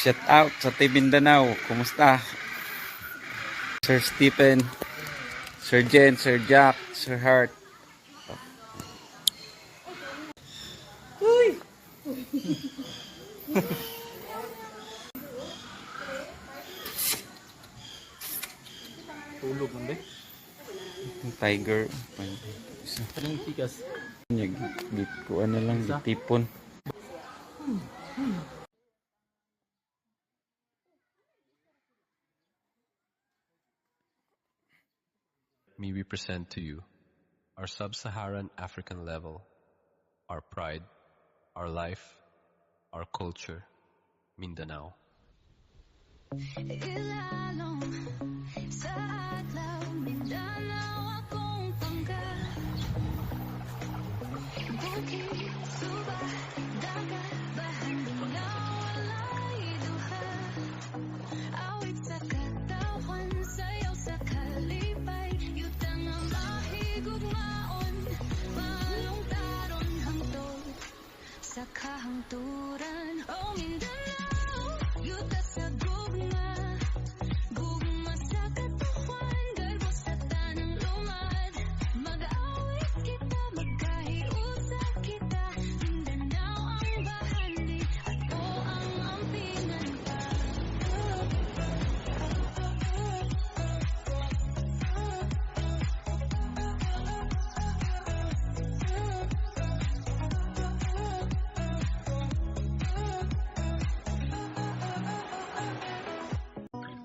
Shout out sa Team Mindanao. Kumusta? Sir Stephen, Sir Jen, Sir Jack, Sir Hart. Uy! Tulog man ba? Tiger. Anong tikas? Git ko ano lang, tipon. May we present to you our sub-Saharan African level, our pride, our life, our culture, Mindanao. Ilalong sa adlaw, Mindanao akong panggap. Bukid, suba, dagat, bahan, bungaw, walay duha. Awit sa katawan, sayaw sa kalipay, yutang ang mahigugmaon, malungtaron hangtod sa kahangturan. Oh Mindanao, yuta sa gugma, gugma sa katuwan, garbo sa tanang lumad. Mag-awit kita, magkahiusa kita, Mindanao ang bahandi, ato ang ampingan pa.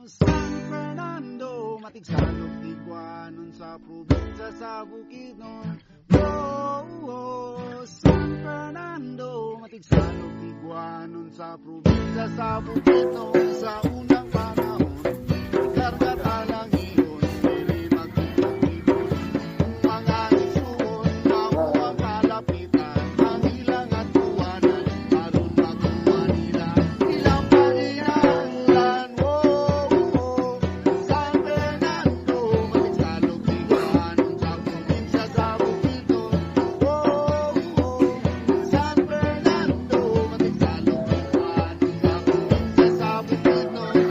San Fernando, matigsalog Tiguanon sa probinsya sa Bukidnon. San Fernando, matigsalog Tiguanon sa probinsya sa Bukidnon. Sa una